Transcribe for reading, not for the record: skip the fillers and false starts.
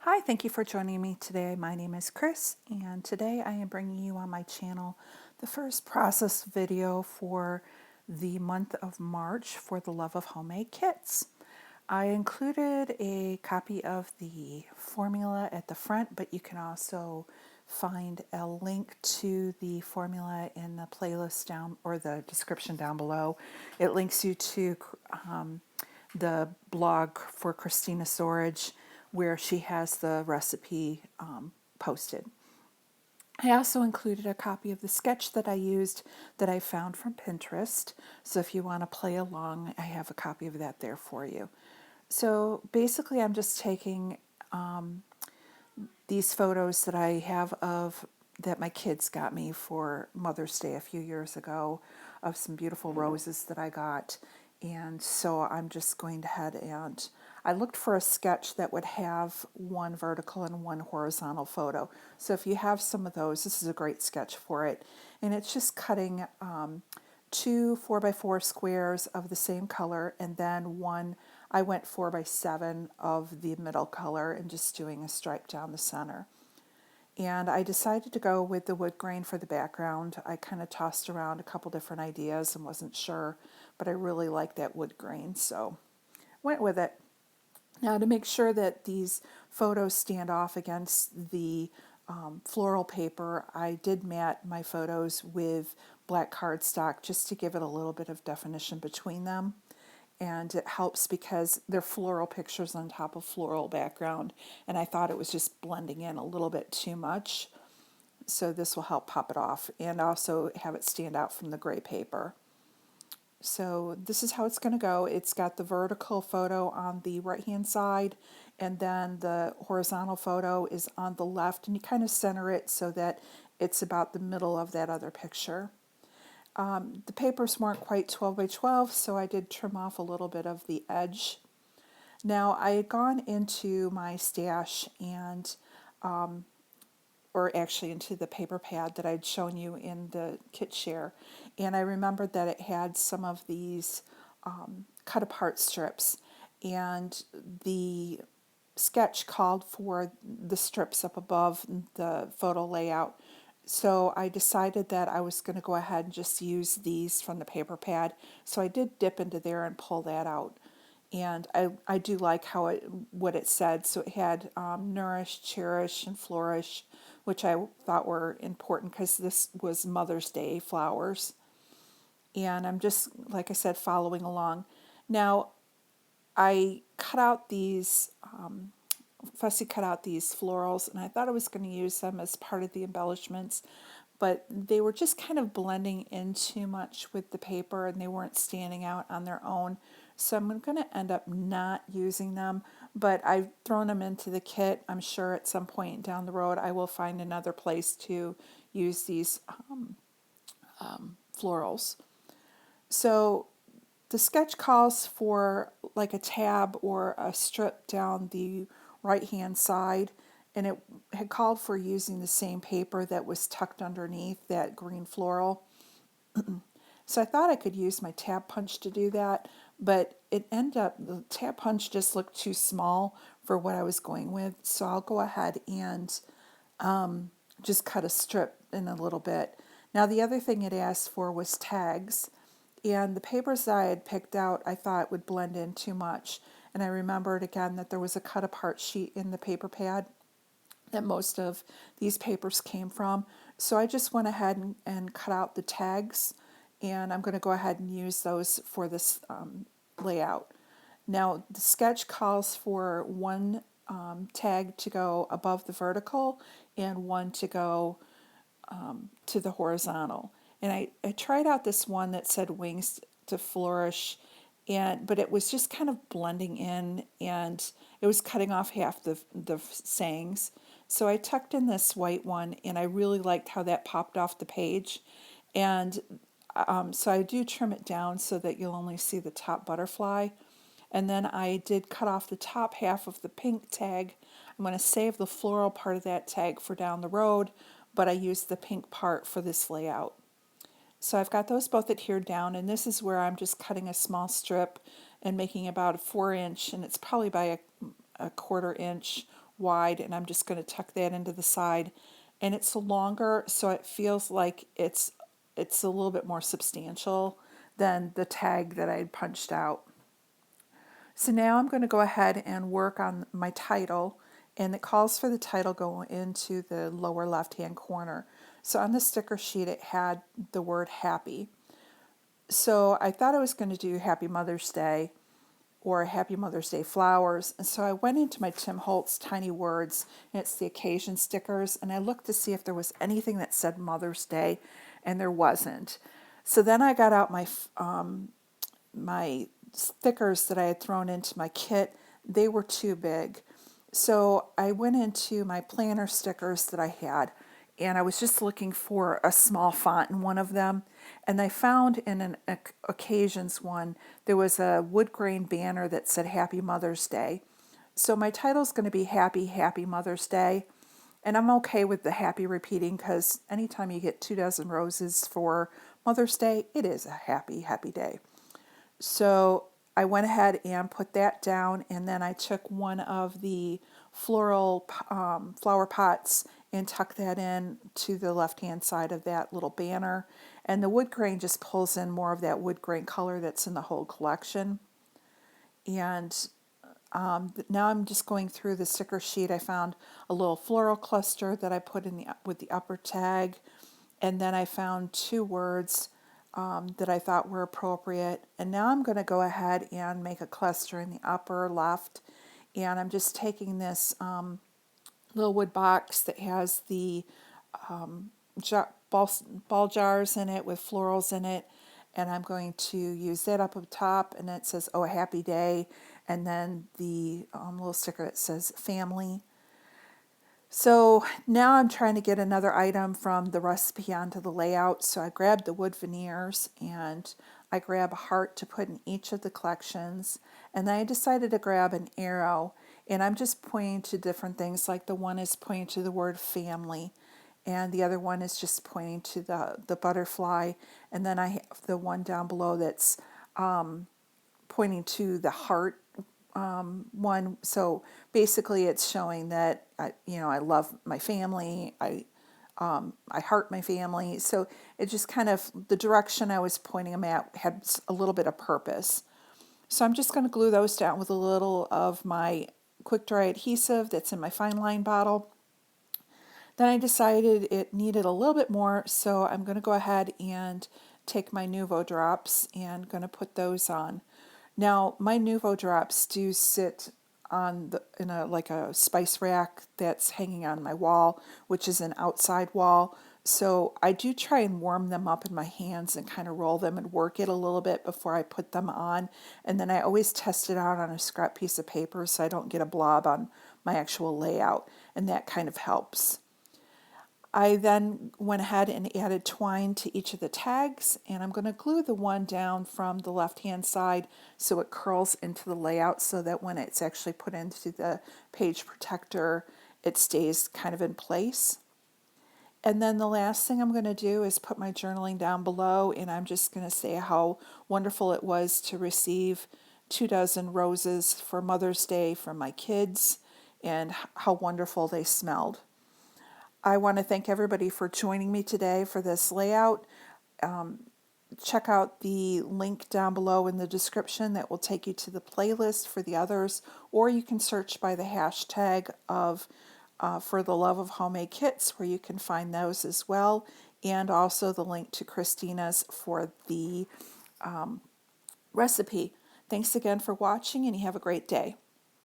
Hi, thank you for joining me today. My name is Chris, and today I am bringing you on my channel the first process video for the month of March for the Love of Homemade kits. I included a copy of the formula at the front, but you can also find a link to the formula in the playlist down or the description down below. It links you to the blog for Christina Storage where she has the recipe posted. I also included a copy of the sketch that I used that I found from Pinterest. So if you want to play along, I have a copy of that there for you. So basically, I'm just taking these photos that I have of that my kids got me for Mother's Day a few years ago of some beautiful roses that I got. And so I'm just going ahead and I looked for a sketch that would have one vertical and one horizontal photo. So if you have some of those, this is a great sketch for it. And it's just cutting two 4x4 squares of the same color and then one, I went 4x7 of the middle color and just doing a stripe down the center. And I decided to go with the wood grain for the background. I kind of tossed around a couple different ideas and wasn't sure, but I really like that wood grain, so went with it. Now, to make sure that these photos stand off against the floral paper, I did mat my photos with black cardstock just to give it a little bit of definition between them. And it helps because they're floral pictures on top of floral background, and I thought it was just blending in a little bit too much. So this will help pop it off and also have it stand out from the gray paper. So this is how it's going to go. It's got the vertical photo on the right hand side and then the horizontal photo is on the left, and you kind of center it so that it's about the middle of that other picture. The papers weren't quite 12 by 12, so I did trim off a little bit of the edge. Now I had gone into my stash and or actually into the paper pad that I'd shown you in the kit share. And I remembered that it had some of these cut apart strips. And the sketch called for the strips up above the photo layout. So I decided that I was going to go ahead and just use these from the paper pad. So I did dip into there and pull that out. And I do like what it said. So it had nourish, cherish, and flourish, which I thought were important because this was Mother's Day flowers. And I'm just, like I said, following along. Now, I cut out these, fussy cut out these florals, and I thought I was going to use them as part of the embellishments, but they were just kind of blending in too much with the paper and they weren't standing out on their own. So I'm going to end up not using them, but I've thrown them into the kit. I'm sure at some point down the road I will find another place to use these florals. So the sketch calls for like a tab or a strip down the right hand side, and it had called for using the same paper that was tucked underneath that green floral. So I thought I could use my tab punch to do that, but it ended up, the tab punch just looked too small for what I was going with. So I'll go ahead and just cut a strip in a little bit. Now the other thing it asked for was tags, and the papers that I had picked out I thought would blend in too much. And I remembered again that there was a cut apart sheet in the paper pad that most of these papers came from. So I just went ahead and cut out the tags, and I'm going to go ahead and use those for this layout. Now the sketch calls for one tag to go above the vertical and one to go to the horizontal. And I tried out this one that said wings to flourish, but it was just kind of blending in and it was cutting off half the sayings. So I tucked in this white one and I really liked how that popped off the page. And so I do trim it down so that you'll only see the top butterfly. And then I did cut off the top half of the pink tag. I'm going to save the floral part of that tag for down the road, but I used the pink part for this layout. So I've got those both adhered down, and this is where I'm just cutting a small strip and making about a 4 inch, and it's probably by a 1/4 inch wide, and I'm just going to tuck that into the side. And it's longer, so it feels like it's a little bit more substantial than the tag that I had punched out. So now I'm going to go ahead and work on my title, and it calls for the title going into the lower left-hand corner. So on the sticker sheet, it had the word happy. So I thought I was going to do Happy Mother's Day or Happy Mother's Day flowers. And so I went into my Tim Holtz Tiny Words, and it's the occasion stickers, and I looked to see if there was anything that said Mother's Day, and there wasn't. So then I got out my stickers that I had thrown into my kit. They were too big. So I went into my planner stickers that I had, and I was just looking for a small font in one of them. And I found in an occasions one, there was a wood grain banner that said Happy Mother's Day. So my title is going to be Happy Mother's Day. And I'm okay with the happy repeating, because anytime you get 24 roses for Mother's Day, it is a happy, happy day. So I went ahead and put that down, and then I took one of the floral flower pots and tucked that in to the left-hand side of that little banner. And the wood grain just pulls in more of that wood grain color that's in the whole collection. And now I'm just going through the sticker sheet. I found a little floral cluster that I put in with the upper tag, and then I found two words that I thought were appropriate. And now I'm going to go ahead and make a cluster in the upper left. And I'm just taking this little wood box that has the ball jars in it with florals in it. And I'm going to use that up top. And it says, oh, a happy day. And then the little sticker that says family. So now I'm trying to get another item from the recipe onto the layout. So I grabbed the wood veneers, and I grab a heart to put in each of the collections. And then I decided to grab an arrow, and I'm just pointing to different things. Like the one is pointing to the word family, and the other one is just pointing to the butterfly. And then I have the one down below that's pointing to the heart one. So basically it's showing that I love my family. I heart my family. So it just kind of, the direction I was pointing them at had a little bit of purpose. So I'm just going to glue those down with a little of my quick dry adhesive that's in my fine line bottle. Then I decided it needed a little bit more, so I'm going to go ahead and take my Nuvo drops and going to put those on. Now, my Nuvo drops do sit on in a spice rack that's hanging on my wall, which is an outside wall. So I do try and warm them up in my hands and kind of roll them and work it a little bit before I put them on. And then I always test it out on a scrap piece of paper so I don't get a blob on my actual layout, and that kind of helps. I then went ahead and added twine to each of the tags, and I'm going to glue the one down from the left-hand side so it curls into the layout, so that when it's actually put into the page protector, it stays kind of in place. And then the last thing I'm going to do is put my journaling down below, and I'm just going to say how wonderful it was to receive 24 roses for Mother's Day from my kids, and how wonderful they smelled. I want to thank everybody for joining me today for this layout. Check out the link down below in the description that will take you to the playlist for the others, or you can search by the hashtag of For the Love of Homemade Kits, where you can find those as well, and also the link to Christina's for the recipe. Thanks again for watching, and you have a great day.